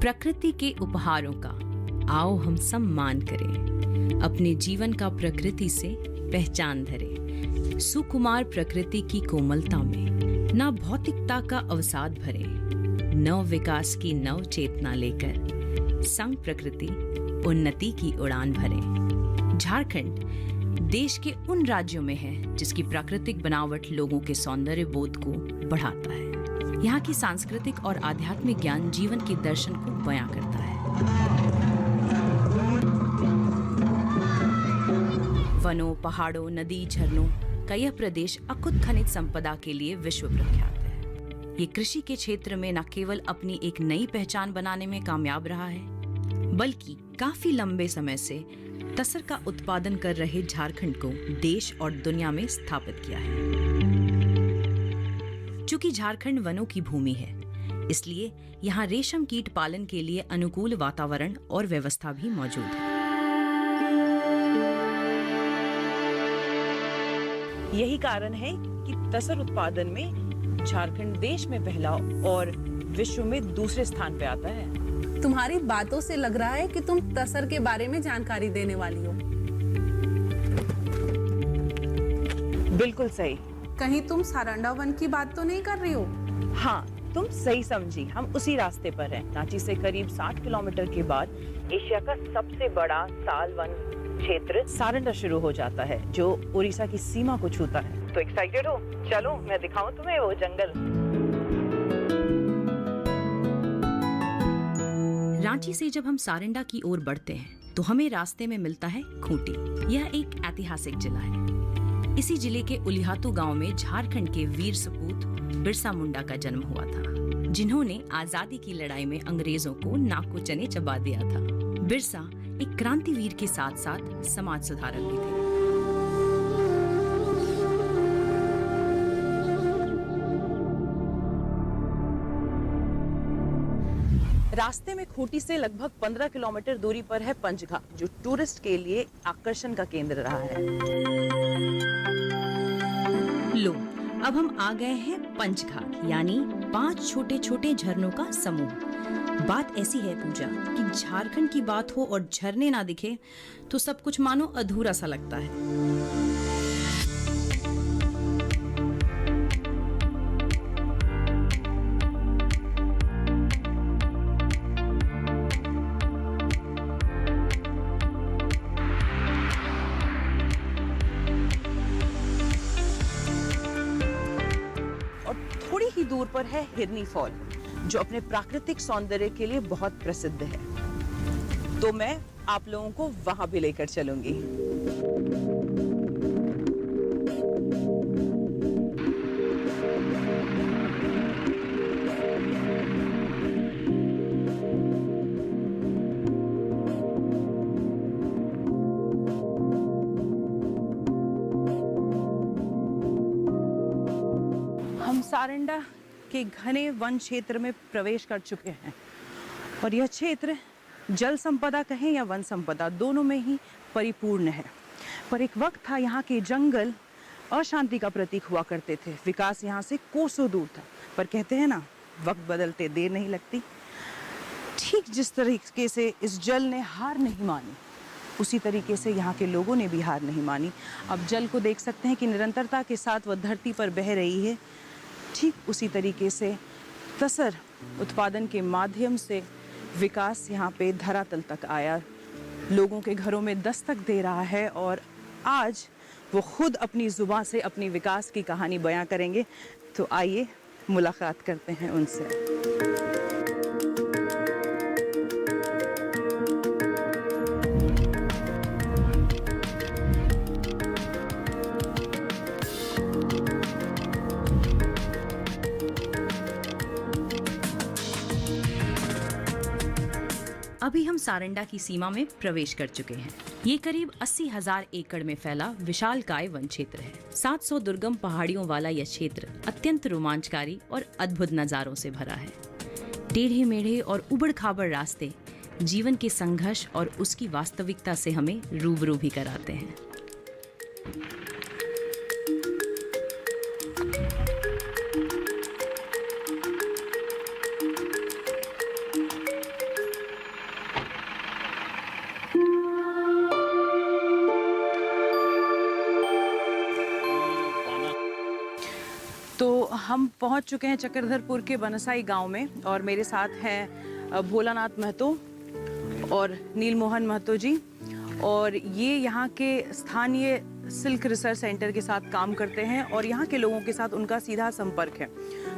प्रकृति के उपहारों का आओ हम सम्मान करें, अपने जीवन का प्रकृति से पहचान धरे। सुकुमार प्रकृति की कोमलता में ना भौतिकता का अवसाद भरे, नव विकास की नव चेतना लेकर संग प्रकृति उन्नति की उड़ान भरे। झारखंड देश के उन राज्यों में है जिसकी प्राकृतिक बनावट लोगों के सौंदर्य बोध को बढ़ाता है। यहाँ की सांस्कृतिक और आध्यात्मिक ज्ञान जीवन के दर्शन को बयां करता है। वनों, पहाड़ों, नदी, झरनों का यह प्रदेश अकुत खनिज संपदा के लिए विश्व प्रख्यात है। ये कृषि के क्षेत्र में न केवल अपनी एक नई पहचान बनाने में कामयाब रहा है, बल्कि काफी लंबे समय से तसर का उत्पादन कर रहे झारखंड को देश और दुनिया में स्थापित किया है। चूंकि झारखंड वनों की भूमि है, इसलिए यहाँ रेशम कीट पालन के लिए अनुकूल वातावरण और व्यवस्था भी मौजूद है। यही कारण है कि तसर उत्पादन में झारखंड देश में पहला और विश्व में दूसरे स्थान पे आता है। तुम्हारी बातों से लग रहा है कि तुम तसर के बारे में जानकारी देने वाली हो। बिल्कुल सही। कहीं तुम सारंडा वन की बात तो नहीं कर रही हो? हाँ, तुम सही समझी। हम उसी रास्ते पर हैं। रांची से करीब 60 किलोमीटर के बाद एशिया का सबसे बड़ा साल वन क्षेत्र सारंडा शुरू हो जाता है, जो उड़ीसा की सीमा को छूता है। तो एक्साइटेड हो? चलो मैं दिखाऊं तुम्हें वो जंगल। रांची से जब हम सारंडा की ओर बढ़ते हैं तो हमें रास्ते में मिलता है खूंटी। यह एक ऐतिहासिक जिला है। इसी जिले के उलिहातू गांव में झारखंड के वीर सपूत बिरसा मुंडा का जन्म हुआ था, जिन्होंने आजादी की लड़ाई में अंग्रेजों को नाको चने चबा दिया था। बिरसा एक क्रांतिवीर के साथ साथ समाज सुधारक भी थे। रास्ते में खूंटी से लगभग 15 किलोमीटर दूरी पर है पंचघाट, जो टूरिस्ट के लिए आकर्षण का केंद्र रहा है। लो, अब हम आ गए हैं पंचघाट, यानी 5 छोटे छोटे झरनों का समूह। बात ऐसी है पूजा कि झारखंड की बात हो और झरने ना दिखे तो सब कुछ मानो अधूरा सा लगता है। थोड़ी ही दूर पर है हिरनी फॉल, जो अपने प्राकृतिक सौंदर्य के लिए बहुत प्रसिद्ध है। तो मैं आप लोगों को वहां भी लेकर चलूंगी। हम सारंडा के घने वन क्षेत्र में प्रवेश कर चुके हैं और यह क्षेत्र जल संपदा कहें या वन संपदा, दोनों में ही परिपूर्ण है। पर एक वक्त था यहाँ के जंगल अशांति का प्रतीक हुआ करते थे। विकास यहाँ से कोसों दूर था, पर कहते हैं ना, वक्त बदलते देर नहीं लगती। ठीक जिस तरीके से इस जल ने हार नहीं मानी, उसी तरीके से यहाँ के लोगों ने भी हार नहीं मानी। अब जल को देख सकते हैं कि निरंतरता के साथ वह धरती पर बह रही है। ठीक उसी तरीके से तसर उत्पादन के माध्यम से विकास यहाँ पे धरातल तक आया, लोगों के घरों में दस्तक दे रहा है और आज वो खुद अपनी जुबान से अपनी विकास की कहानी बयां करेंगे। तो आइए मुलाकात करते हैं उनसे। अभी हम सारंडा की सीमा में प्रवेश कर चुके हैं। ये करीब 80,000 एकड़ में फैला विशालकाय वन क्षेत्र है। 700 दुर्गम पहाड़ियों वाला यह क्षेत्र अत्यंत रोमांचकारी और अद्भुत नजारों से भरा है। टेढ़े मेढ़े और उबड़ खाबड़ रास्ते जीवन के संघर्ष और उसकी वास्तविकता से हमें रूबरू भी कराते हैं। हम पहुंच चुके हैं चक्रधरपुर के बनसाई गांव में और मेरे साथ हैं भोलानाथ महतो और नीलमोहन महतो जी, और ये यहाँ के स्थानीय सिल्क रिसर्च सेंटर के साथ काम करते हैं और यहाँ के लोगों के साथ उनका सीधा संपर्क है।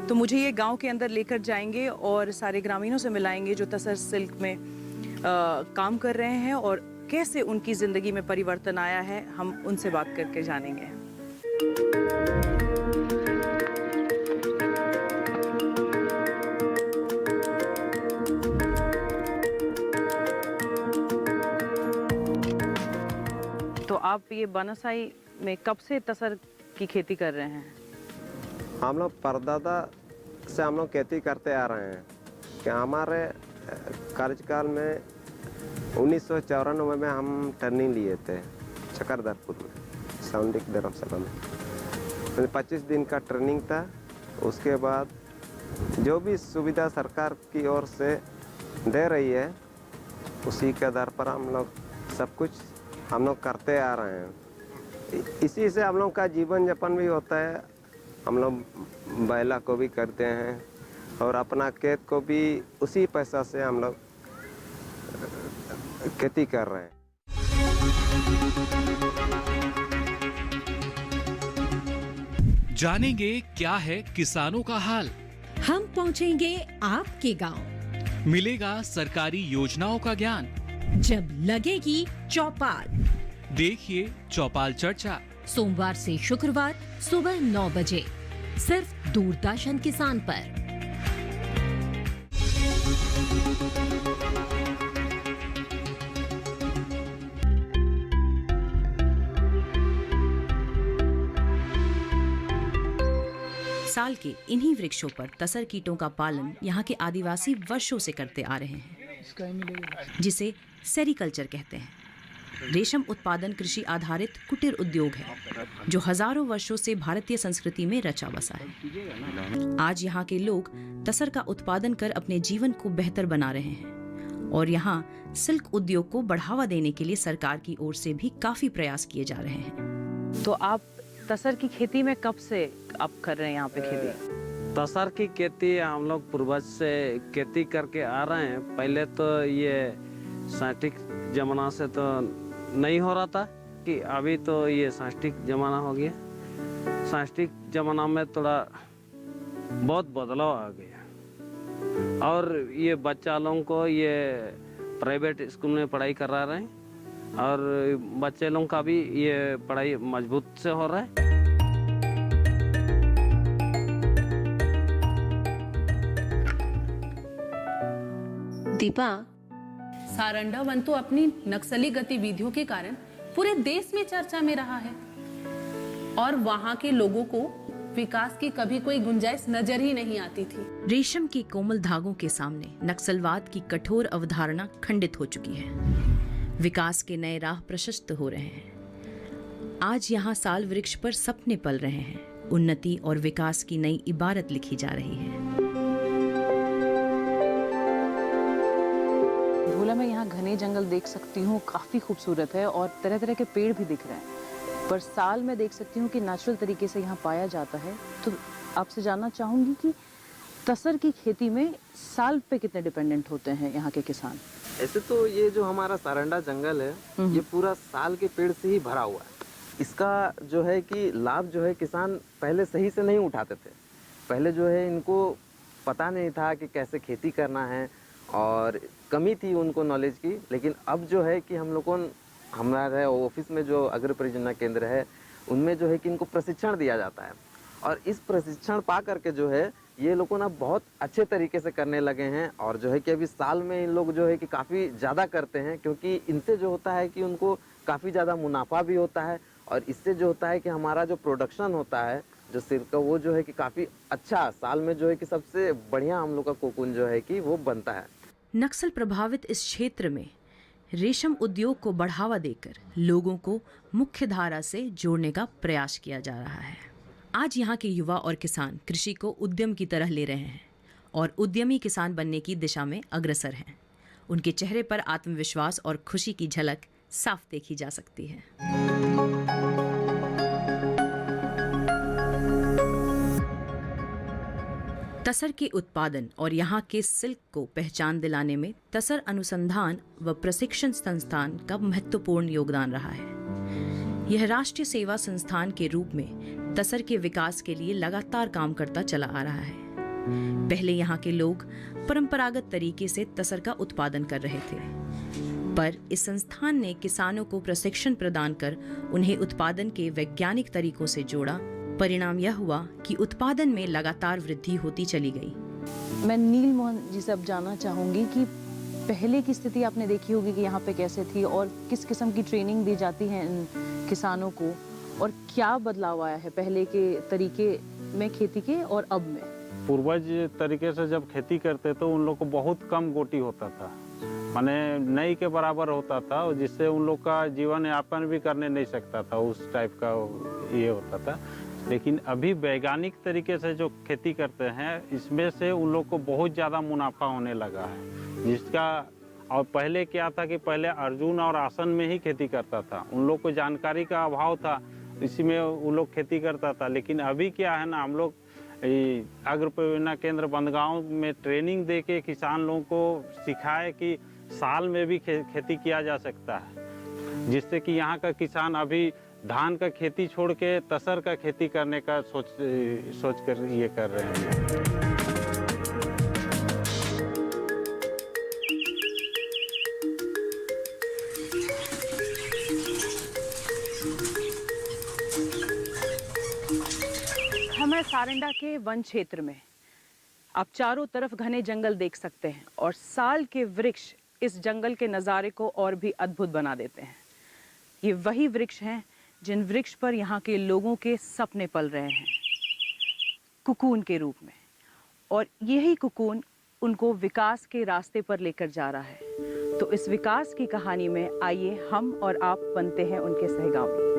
तो मुझे ये गांव के अंदर लेकर जाएंगे और सारे ग्रामीणों से मिलाएंगे जो तसर सिल्क में काम कर रहे हैं और कैसे उनकी ज़िंदगी में परिवर्तन आया है, हम उनसे बात करके जानेंगे। तो आप ये बनसाई में कब से तसर की खेती कर रहे हैं? हम लोग परदादा से हम लोग खेती करते आ रहे हैं कि हमारे कार्यकाल में 1994 में हम ट्रेनिंग लिए थे चक्रधरपुर में, साउंडिक धर्मशाला में। 25 दिन का ट्रेनिंग था। उसके बाद जो भी सुविधा सरकार की ओर से दे रही है उसी के आधार पर हम लोग सब कुछ हम लोग करते आ रहे हैं। इसी से हम लोग का जीवन यापन भी होता है। हम लोग बैला को भी करते हैं और अपना खेत को भी उसी पैसा से हम लोग खेती कर रहे हैं। जानेंगे क्या है किसानों का हाल। हम पहुंचेंगे आपके गांव। मिलेगा सरकारी योजनाओं का ज्ञान। जब लगेगी चौपाल, देखिए चौपाल चर्चा सोमवार से शुक्रवार सुबह 9 बजे सिर्फ दूरदर्शन किसान पर। साल के इन्हीं वृक्षों पर तसर कीटों का पालन यहाँ के आदिवासी वर्षों से करते आ रहे हैं, जिसे सेरिकल्चर कहते हैं। रेशम उत्पादन कृषि आधारित कुटीर उद्योग है जो हजारों वर्षों से भारतीय संस्कृति में रचा बसा है। आज यहाँ के लोग तसर का उत्पादन कर अपने जीवन को बेहतर बना रहे हैं और यहाँ सिल्क उद्योग को बढ़ावा देने के लिए सरकार की ओर से भी काफी प्रयास किए जा रहे हैं। तो आप तसर की खेती में कब से आप कर रहे हैं यहाँ पे खेती? तसर की खेती हम लोग पूर्वज से खेती करके आ रहे हैं। पहले तो ये साइंटिफिक जमाना से तो नहीं हो रहा था कि अभी तो ये साइंटिफिक जमाना हो गया। साइंटिफिक जमाना में थोड़ा बहुत बदलाव आ गया और ये बच्चा लोगों को ये प्राइवेट स्कूल में पढ़ाई करा रहे हैं और बच्चे लोगों का भी ये पढ़ाई मजबूत से हो रहा है। दीपा, सारंडा वन तो अपनी नक्सली गतिविधियों के कारण पूरे देश में चर्चा में रहा है और वहां के लोगों को विकास की कभी कोई गुंजाइश नजर ही नहीं आती थी। रेशम के कोमल धागों के सामने नक्सलवाद की कठोर अवधारणा खंडित हो चुकी है। विकास के नए राह प्रशस्त हो रहे हैं। आज यहाँ साल वृक्ष पर सपने पल रहे हैं। उन्नति और विकास की नई इबारत लिखी जा रही है। भोला, मैं यहाँ घने जंगल देख सकती हूँ, काफी खूबसूरत है और तरह तरह के पेड़ भी दिख रहे हैं, पर साल में देख सकती हूँ कि नेचुरल तरीके से यहाँ पाया जाता है। तो आपसे जानना चाहूंगी कि तसर की खेती में साल पे कितने डिपेंडेंट होते हैं यहाँ के किसान? ऐसे तो ये जो हमारा सारंडा जंगल है ये पूरा साल के पेड़ से ही भरा हुआ है। इसका जो है कि लाभ जो है किसान पहले सही से नहीं उठाते थे। पहले जो है इनको पता नहीं था कि कैसे खेती करना है और कमी थी उनको नॉलेज की। लेकिन अब जो है कि हम लोगों हमारे ऑफिस में जो अग्र परियोजना केंद्र है उनमें जो है कि इनको प्रशिक्षण दिया जाता है और इस प्रशिक्षण पा करके जो है ये लोगों ना बहुत अच्छे तरीके से करने लगे हैं और जो है कि अभी साल में इन लोग जो है कि काफ़ी ज़्यादा करते हैं, क्योंकि इनसे जो होता है कि उनको काफ़ी ज़्यादा मुनाफा भी होता है और इससे जो होता है कि हमारा जो प्रोडक्शन होता है जो सिल्क का वो जो है कि काफ़ी अच्छा साल में जो है कि सबसे बढ़िया हम लोग का कोकून जो है कि वो बनता है। नक्सल प्रभावित इस क्षेत्र में रेशम उद्योग को बढ़ावा देकर लोगों को मुख्य धारा से जोड़ने का प्रयास किया जा रहा है। आज यहाँ के युवा और किसान कृषि को उद्यम की तरह ले रहे हैं और उद्यमी किसान बनने की दिशा में अग्रसर हैं। उनके चेहरे पर आत्मविश्वास और खुशी की झलक साफ देखी जा सकती है। तसर के उत्पादन और यहाँ के सिल्क को पहचान दिलाने में तसर अनुसंधान व प्रशिक्षण संस्थान का महत्वपूर्ण योगदान रहा है। यह राष्ट्रीय सेवा संस्थान के रूप में तसर के विकास के लिए लगातार काम करता चला आ रहा है। पहले यहाँ के लोग परंपरागत तरीके से तसर का उत्पादन कर रहे थे, पर इस संस्थान ने किसानों को प्रशिक्षण प्रदान कर उन्हें उत्पादन के वैज्ञानिक तरीकों से जोड़ा। परिणाम यह हुआ कि उत्पादन में लगातार वृद्धि होती चली गई। मैं नील मोहन जी से अब जानना चाहूंगी कि पहले की स्थिति आपने देखी होगी कि यहाँ पे कैसे थी और किस किस्म की ट्रेनिंग दी जाती है इन किसानों को, और क्या बदलाव आया है पहले के तरीके में खेती के और अब में। पूर्वज तरीके से जब खेती करते तो उन लोग को बहुत कम गोटी होता था, माने नई के बराबर होता था, जिससे उन लोग का जीवन यापन भी करने नहीं सकता था, उस टाइप का ये होता था। लेकिन अभी वैज्ञानिक तरीके से जो खेती करते हैं इसमें से उन लोग को बहुत ज़्यादा मुनाफा होने लगा है, जिसका और पहले क्या था कि पहले अर्जुन और आसन में ही खेती करता था, उन लोग को जानकारी का अभाव था, इसी में उन लोग खेती करता था। लेकिन अभी क्या है ना, हम लोग अग्र परियोजना केंद्र बंदगांव में ट्रेनिंग दे के किसान लोगों को सिखाए कि साल में भी खेती किया जा सकता है, जिससे कि यहाँ का किसान अभी धान का खेती छोड़ के तसर का खेती करने का सोच कर ये कर रहे हैं। हमें सारंडा के वन क्षेत्र में आप चारों तरफ घने जंगल देख सकते हैं और साल के वृक्ष इस जंगल के नज़ारे को और भी अद्भुत बना देते हैं। ये वही वृक्ष हैं जिन वृक्ष पर यहाँ के लोगों के सपने पल रहे हैं, कुकून के रूप में, और यही कुकून उनको विकास के रास्ते पर लेकर जा रहा है। तो इस विकास की कहानी में आइए हम और आप बनते हैं उनके सहगामी।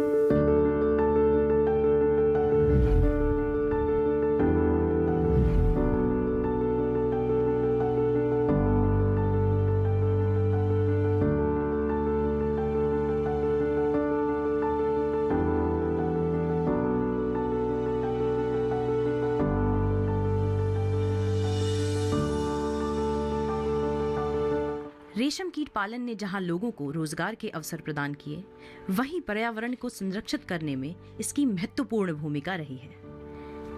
रेशम कीट पालन ने जहां लोगों को रोजगार के अवसर प्रदान किए, वहीं पर्यावरण को संरक्षित करने में इसकी महत्वपूर्ण भूमिका रही है।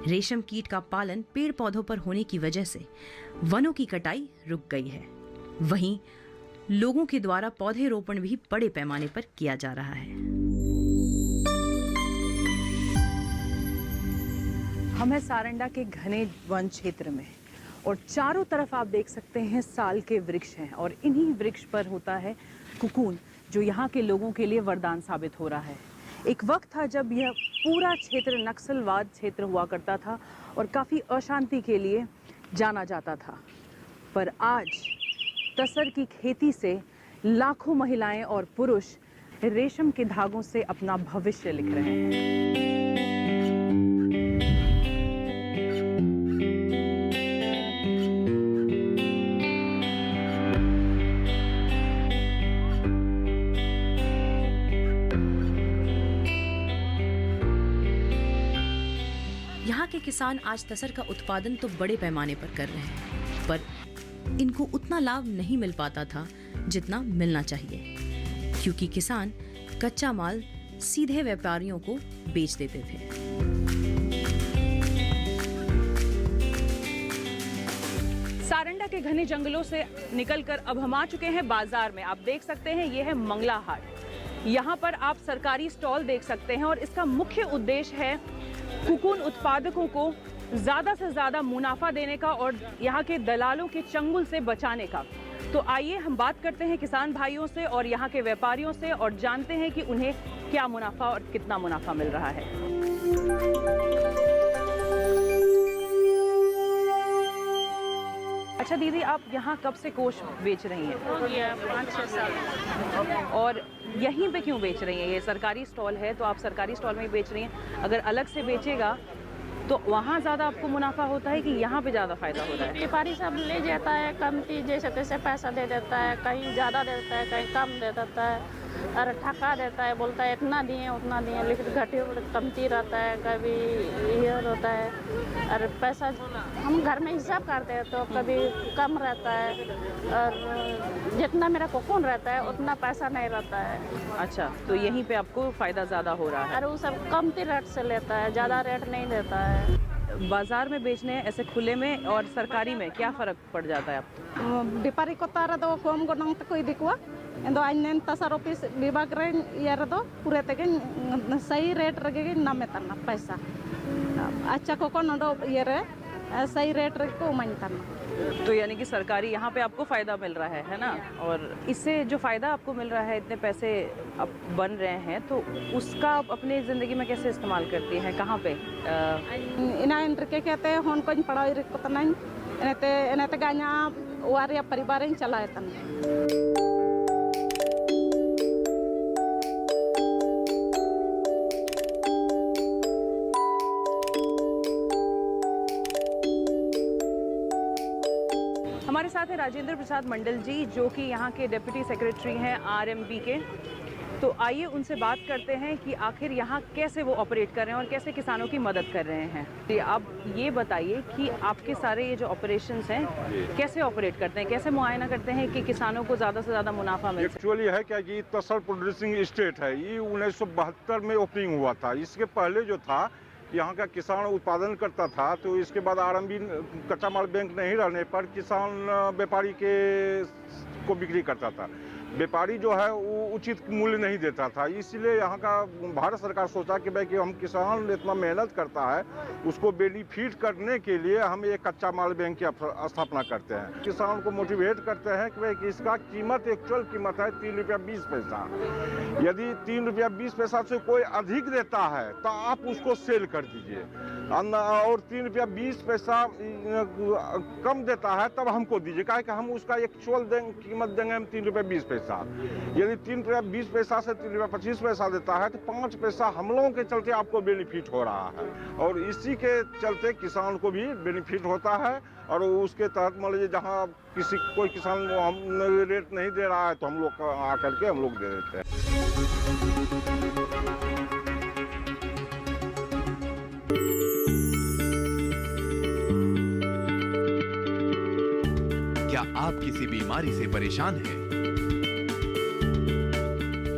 रेशम कीट का पालन पेड़ पौधों पर होने की वजह से वनों की कटाई रुक गई है। वहीं लोगों के द्वारा पौधे रोपण भी बड़े पैमाने पर किया जा रहा है। हम हैं सारंडा के घने वन क्षेत्र में और चारों तरफ आप देख सकते हैं साल के वृक्ष हैं और इन्हीं वृक्ष पर होता है कुकून, जो यहाँ के लोगों के लिए वरदान साबित हो रहा है। एक वक्त था जब यह पूरा क्षेत्र नक्सलवाद क्षेत्र हुआ करता था और काफ़ी अशांति के लिए जाना जाता था, पर आज तसर की खेती से लाखों महिलाएं और पुरुष रेशम के धागों से अपना भविष्य लिख रहे हैं। यहाँ के किसान आज तसर का उत्पादन तो बड़े पैमाने पर कर रहे हैं, पर इनको उतना लाभ नहीं मिल पाता था जितना मिलना चाहिए, क्योंकि किसान कच्चा माल सीधे व्यापारियों को बेच देते थे। सारंडा के घने जंगलों से निकलकर अब हम आ चुके हैं बाजार में। आप देख सकते हैं ये है मंगला हाट। यहाँ पर आप सरकारी स्टॉल देख सकते हैं और इसका मुख्य उद्देश्य है कुकून उत्पादकों को ज़्यादा से ज़्यादा मुनाफा देने का और यहाँ के दलालों के चंगुल से बचाने का। तो आइए हम बात करते हैं किसान भाइयों से और यहाँ के व्यापारियों से और जानते हैं कि उन्हें क्या मुनाफा और कितना मुनाफा मिल रहा है। अच्छा दीदी, आप यहाँ कब से कोश बेच रही हैं? हो गया 5-6 साल। और यहीं पे क्यों बेच रही हैं? ये सरकारी स्टॉल है तो आप सरकारी स्टॉल में ही बेच रही हैं। अगर अलग से बेचेगा तो वहाँ ज़्यादा आपको मुनाफा होता है कि यहाँ पे ज़्यादा फायदा हो रहा है? व्यापारी सब ले जाता है, कमती जैसे तैसे पैसा दे देता है, कहीं ज़्यादा दे देता है, कहीं कम दे देता है। और ठका देता है, बोलता है इतना दिए उतना दिए, लेकिन घटे कमती रहता है, कभी ये होता है। और पैसा हम घर में हिसाब करते हैं तो कभी कम रहता है, और जितना मेरा कोकून रहता है उतना पैसा नहीं रहता है। अच्छा, तो यहीं पे आपको फ़ायदा ज़्यादा हो रहा है। और वो सब कमती रेट से लेता है, ज़्यादा रेट नहीं देता है। बाजार में बेचने ऐसे खुले में और सरकारी में क्या फ़र्क पड़ जाता है आपको? व्यापारी को तारा दो कम गोनंग तक कोई दिखवा इंदो आइन तसर ऑफिस विभाग रे यार दो पूरे तक सही रेट रगे नमे तना पैसा अच्छा को कोन दो ये रे सही रेट रे को मन तना। तो यानी कि सरकारी यहाँ पे आपको फ़ायदा मिल रहा है ना? और इससे जो फ़ायदा आपको मिल रहा है, इतने पैसे अब बन रहे हैं, तो उसका आप अपनी ज़िंदगी में कैसे इस्तेमाल करती हैं? कहाँ पे? इना इनके कहते हैं होन कोई पढ़ाई रे को तना इनते गाना वारिया परिवार इन चलाए तना। हमारे साथ है राजेंद्र प्रसाद मंडल जी, जो कि यहाँ के डिप्टी सेक्रेटरी हैं आरएमबी के। तो आइए उनसे बात करते हैं कि आखिर यहाँ कैसे वो ऑपरेट कर रहे हैं और कैसे किसानों की मदद कर रहे हैं। तो आप ये बताइए कि आपके सारे ये जो ऑपरेशंस हैं कैसे ऑपरेट करते हैं, कैसे मुआयना करते हैं कि किसानों को ज़्यादा से ज़्यादा मुनाफा मिल सके? एक्चुअली है क्या कि तसर प्रोड्यूसिंग स्टेट है, ये 1972 में ओपनिंग हुआ था। इसके पहले जो था यहाँ का किसान उत्पादन करता था, तो इसके बाद आरएमबी कच्चा माल बैंक नहीं रहने पर किसान व्यापारी को बिक्री करता था। व्यापारी जो है वो उचित मूल्य नहीं देता था, इसलिए यहाँ का भारत सरकार सोचा कि भाई कि हम किसान इतना मेहनत करता है, उसको बेनिफिट करने के लिए हम एक कच्चा माल बैंक की स्थापना करते हैं। किसान को मोटिवेट करते हैं कि भाई कि इसका कीमत एक्चुअल कीमत है 3 रुपया 20 पैसा। यदि 3 रुपया 20 पैसा से कोई अधिक देता है तो आप उसको सेल कर दीजिए, और 3 रुपया 20 पैसा कम देता है तब हमको दीजिए, क्या कि हम उसका एक्चुअल कीमत देंगे हम 3 रुपया 20 पैसा। यदि 3 रुपया 20 पैसा से 3 रुपया 25 पैसा देता है तो 5 पैसा हम लोगों के चलते आपको बेनिफिट हो रहा है, और इसी के चलते किसान को भी बेनिफिट होता है। और उसके तहत मान लीजिए जहाँ कोई किसान हम रेट नहीं दे रहा है तो हम लोग आकर के हम लोग दे देते हैं। क्या आप किसी बीमारी से परेशान हैं?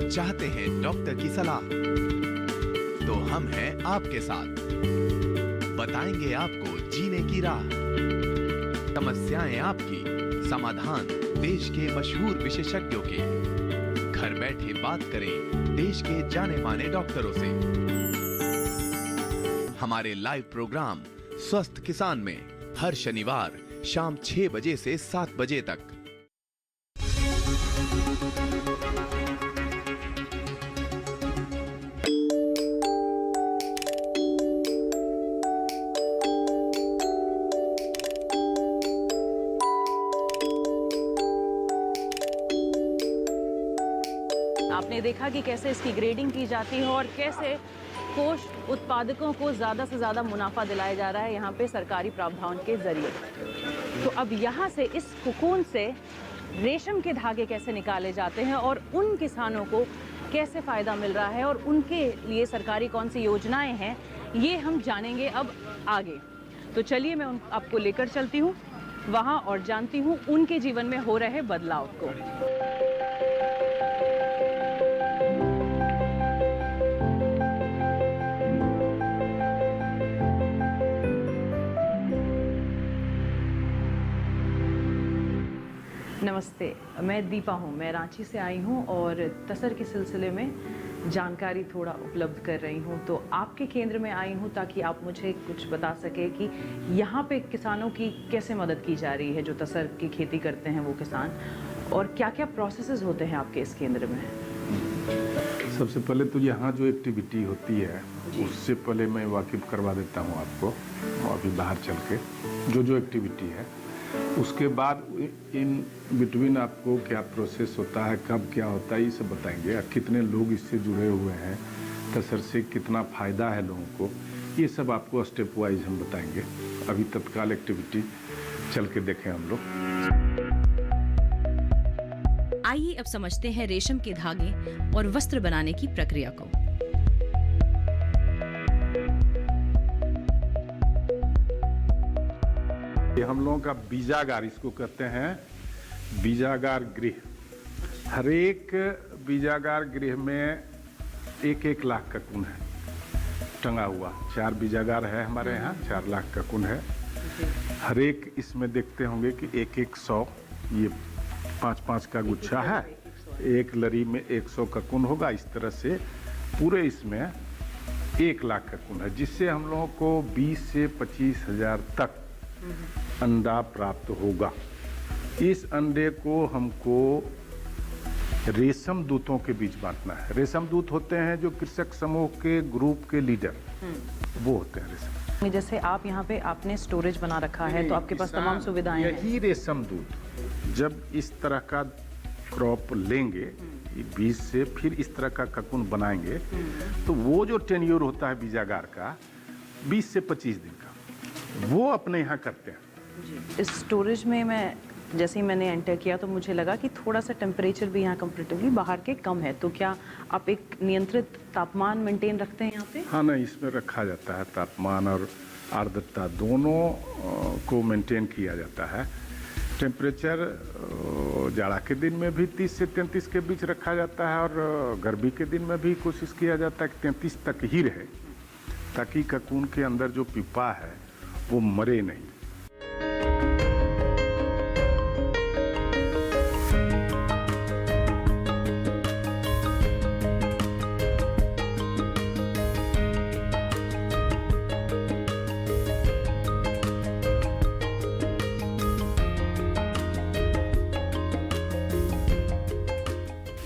चाहते हैं डॉक्टर की सलाह? तो हम हैं आपके साथ, बताएंगे आपको जीने की राह। समस्याएं आपकी, समाधान देश के मशहूर विशेषज्ञों के। घर बैठे बात करें देश के जाने माने डॉक्टरों से। हमारे लाइव प्रोग्राम स्वस्थ किसान में हर शनिवार शाम 6 बजे से 7 बजे तक। आपने देखा कि कैसे इसकी ग्रेडिंग की जाती है और कैसे कोष उत्पादकों को ज़्यादा से ज़्यादा मुनाफा दिलाया जा रहा है यहाँ पे सरकारी प्रावधान के जरिए। तो अब यहाँ से इस कोकून से रेशम के धागे कैसे निकाले जाते हैं और उन किसानों को कैसे फ़ायदा मिल रहा है और उनके लिए सरकारी कौन सी योजनाएं हैं, ये हम जानेंगे अब आगे। तो चलिए मैं आपको लेकर चलती हूँ वहाँ और जानती हूँ उनके जीवन में हो रहे बदलाव को। नमस्ते, मैं दीपा हूँ, मैं रांची से आई हूँ और तसर के सिलसिले में जानकारी थोड़ा उपलब्ध कर रही हूँ। तो आपके केंद्र में आई हूँ ताकि आप मुझे कुछ बता सके कि यहाँ पे किसानों की कैसे मदद की जा रही है, जो तसर की खेती करते हैं वो किसान, और क्या क्या प्रोसेसेस होते हैं आपके इस केंद्र में। सबसे पहले तो यहाँ जो एक्टिविटी होती है उससे पहले मैं वाकिफ करवा देता हूँ आपको, अभी बाहर चल के जो एक्टिविटी है, उसके बाद इन बिटवीन आपको क्या प्रोसेस होता है, कब क्या होता है, ये सब बताएंगे। कितने लोग इससे जुड़े हुए हैं, तसर से कितना फ़ायदा है लोगों को, ये सब आपको स्टेप वाइज हम बताएंगे। अभी तत्काल एक्टिविटी चल के देखें हम लोग। आइए अब समझते हैं रेशम के धागे और वस्त्र बनाने की प्रक्रिया को। ये हम लोगों का बीजागार, इसको कहते हैं बीजागार गृह। हर एक बीजागार गृह में 1-1 लाख ककून है टंगा हुआ। 4 बीजागार है हमारे यहाँ, 4 लाख ककून है। हर एक इसमें देखते होंगे कि 100 ये 5 का गुच्छा है, एक लरी में 100 ककून होगा। इस तरह से पूरे इसमें 1 लाख ककून है, जिससे हम लोगों को 20 से 25 हजार तक अंडा प्राप्त होगा। इस अंडे को हमको रेशम दूतों के बीच बांटना है। रेशम दूत होते हैं जो कृषक समूह के ग्रुप के लीडर, वो होते हैं रेशम। जैसे आप यहाँ पे आपने स्टोरेज बना रखा है तो आपके पास तमाम सुविधाएं हैं। यही रेशम दूत जब इस तरह का क्रॉप लेंगे, बीज से फिर इस तरह का ककून बनाएंगे, तो वो जो टेन्योर होता है बीजागार का 20 से 25 दिन का, वो अपने यहाँ करते हैं। इस स्टोरेज में मैं जैसे ही मैंने एंटर किया तो मुझे लगा कि थोड़ा सा टेम्परेचर भी यहाँ कंपैरेटिवली बाहर के कम है, तो क्या आप एक नियंत्रित तापमान मेंटेन रखते हैं यहाँ पे? हाँ, नहीं, इसमें रखा जाता है। तापमान और आर्द्रता दोनों को मेंटेन किया जाता है। टेम्परेचर जाड़ा के दिन में भी 30 से 33 के बीच रखा जाता है, और गर्मी के दिन में भी कोशिश किया जाता है कि 33 तक ही रहे, ताकि ककून के अंदर जो पिपा है वो मरे नहीं।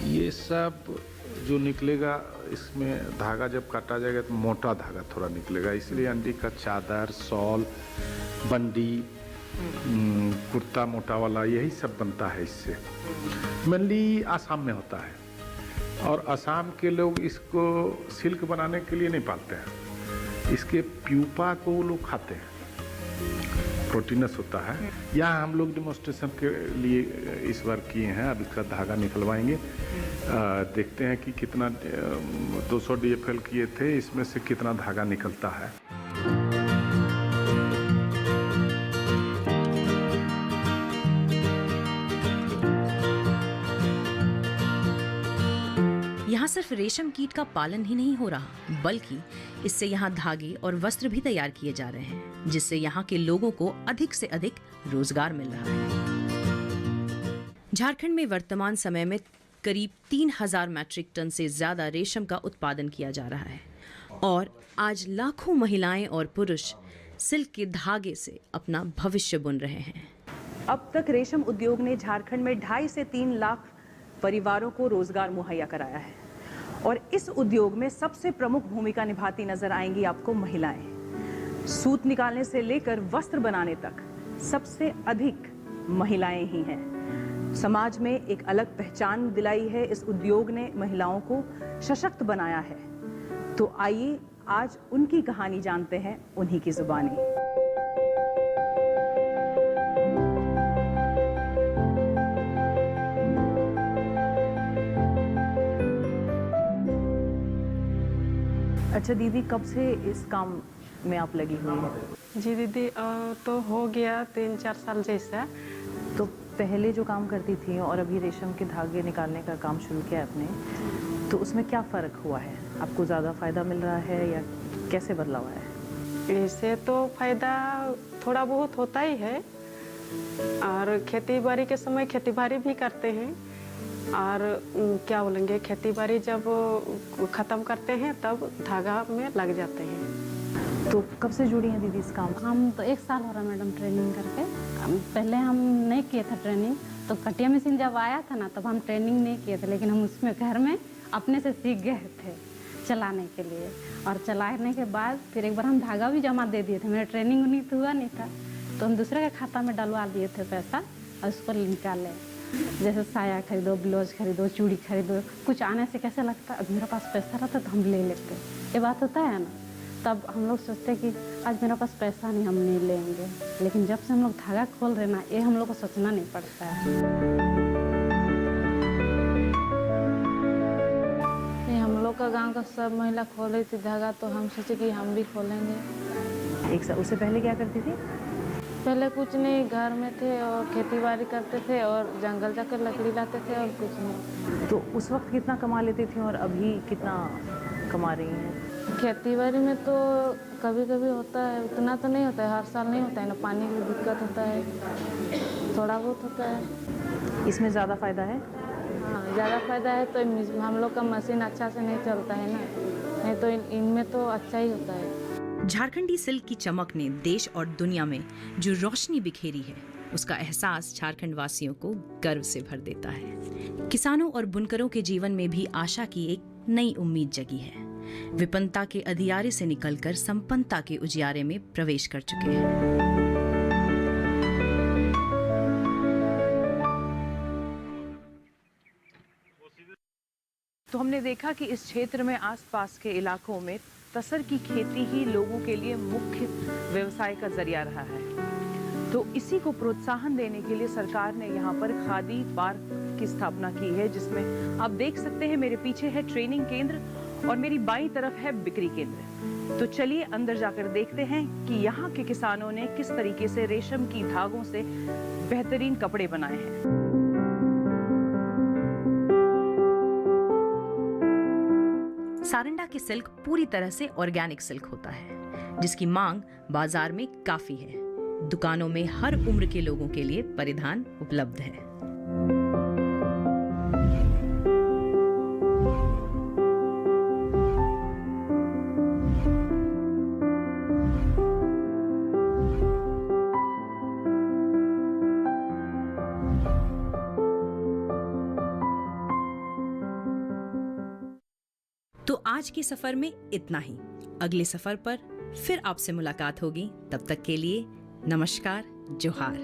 ये सब जो निकलेगा, इसमें धागा जब काटा जाएगा तो मोटा धागा थोड़ा निकलेगा, इसलिए अंडी का चादर, शॉल, बंडी, कुर्ता मोटा वाला, यही सब बनता है इससे। मेनली आसाम में होता है, और आसाम के लोग इसको सिल्क बनाने के लिए नहीं पालते हैं, इसके प्यूपा को वो लोग खाते हैं, प्रोटीनस होता है। यहाँ हम लोग डेमोन्स्ट्रेशन के लिए इस बार किए हैं। अब इसका धागा निकलवाएंगे, देखते हैं कि कितना 200 DFL किए थे, इसमें से कितना धागा निकलता है। यहाँ सिर्फ रेशम कीट का पालन ही नहीं हो रहा, बल्कि इससे यहाँ धागे और वस्त्र भी तैयार किए जा रहे हैं, जिससे यहाँ के लोगों को अधिक से अधिक रोजगार मिल रहा है। झारखंड में वर्तमान समय में करीब 3000 मैट्रिक टन से ज्यादा रेशम का उत्पादन किया जा रहा है, और आज लाखों महिलाएं और पुरुष सिल्क के धागे से अपना भविष्य बुन रहे हैं। अब तक रेशम उद्योग ने झारखंड में 2.5 से 3 लाख परिवारों को रोजगार मुहैया कराया है, और इस उद्योग में सबसे प्रमुख भूमिका निभाती नजर आएंगी आपको महिलाएं। सूत निकालने से लेकर वस्त्र बनाने तक सबसे अधिक महिलाएं ही हैं। समाज में एक अलग पहचान दिलाई है इस उद्योग ने, महिलाओं को सशक्त बनाया है। तो आइए आज उनकी कहानी जानते हैं उन्हीं की जुबानी। अच्छा दीदी, कब से इस काम में आप लगी हुई हैं? जी दीदी, तो हो गया 3-4 साल जैसा। तो पहले जो काम करती थी और अभी रेशम के धागे निकालने का काम शुरू किया आपने, तो उसमें क्या फ़र्क हुआ है? आपको ज़्यादा फ़ायदा मिल रहा है या कैसे बदलाव आया है? इससे तो फ़ायदा थोड़ा बहुत होता ही है, और खेती बाड़ी के समय खेती बाड़ी भी करते हैं, और क्या बोलेंगे, खेती बाड़ी जब ख़त्म करते हैं तब धागा में लग जाते हैं। तो कब से जुड़ी हैं दीदी इस काम? हम तो 1 साल हो रहा मैडम ट्रेनिंग करके। पहले हम नहीं किए थे ट्रेनिंग, तो कटिया मशीन जब आया था ना तब हम ट्रेनिंग नहीं किए थे, लेकिन हम उसमें घर में अपने से सीख गए थे चलाने के लिए। और चलाने के बाद फिर एक बार हम धागा भी जमा दे दिए थे, मेरा ट्रेनिंग उन्हीं तो हुआ नहीं था, तो हम दूसरे के खाता में डलवा दिए थे पैसा, और उसको निकाले। जैसे साया खरीदो, ब्लाउज खरीदो, चूड़ी खरीदो, कुछ आने से कैसे लगता है अब मेरे पास पैसा रहता तो हम ले लेते, ये बात होता है ना। तब हम लोग सोचते कि आज मेरे पास पैसा नहीं, हम नहीं लेंगे, लेकिन जब से हम लोग धागा खोल रहे ना, ये हम लोग को सोचना नहीं पड़ता है। लोग का गांव का सब महिला खोले थी धागा, तो हम सोचे कि हम भी खोलेंगे। उससे पहले क्या करती थी? पहले कुछ नहीं, घर में थे और खेती बाड़ी करते थे और जंगल जाकर लकड़ी लाते थे और कुछ नहीं। तो उस वक्त कितना कमा लेती थी और अभी कितना कमा रही हैं? खेती बाड़ी में तो कभी कभी होता है, उतना तो नहीं होता है, हर साल नहीं होता है ना, पानी की दिक्कत होता है, थोड़ा बहुत होता है। इसमें ज़्यादा फायदा है? हाँ, ज़्यादा फायदा है। तो हम लोग का मशीन अच्छा से नहीं चलता है ना, नहीं तो इनमें तो अच्छा ही होता है। झारखंडी सिल्क की चमक ने देश और दुनिया में जो रोशनी बिखेरी है, उसका एहसास झारखंड वासियों को गर्व से भर देता है। किसानों और बुनकरों के जीवन में भी आशा की एक नई उम्मीद जगी है। विपन्नता के अंधियारे से निकलकर संपन्नता के उजियारे में प्रवेश कर चुके हैं। तो हमने देखा कि इस क्षेत्र में आसपास के इलाकों में तसर की खेती ही लोगों के लिए मुख्य व्यवसाय का जरिया रहा है। तो इसी को प्रोत्साहन देने के लिए सरकार ने यहाँ पर खादी पार्क की स्थापना की है, जिसमें आप देख सकते हैं मेरे पीछे है ट्रेनिंग केंद्र और मेरी बाईं तरफ है बिक्री केंद्र। तो चलिए अंदर जाकर देखते हैं कि यहाँ के किसानों ने किस तरीके से रेशम की धागों से बेहतरीन कपड़े बनाए हैं। सारंडा की सिल्क पूरी तरह से ऑर्गेनिक सिल्क होता है, जिसकी मांग बाजार में काफी है। दुकानों में हर उम्र के लोगों के लिए परिधान उपलब्ध है। तो आज के सफर में इतना ही। अगले सफर पर फिर आपसे मुलाकात होगी। तब तक के लिए नमस्कार, जोहार।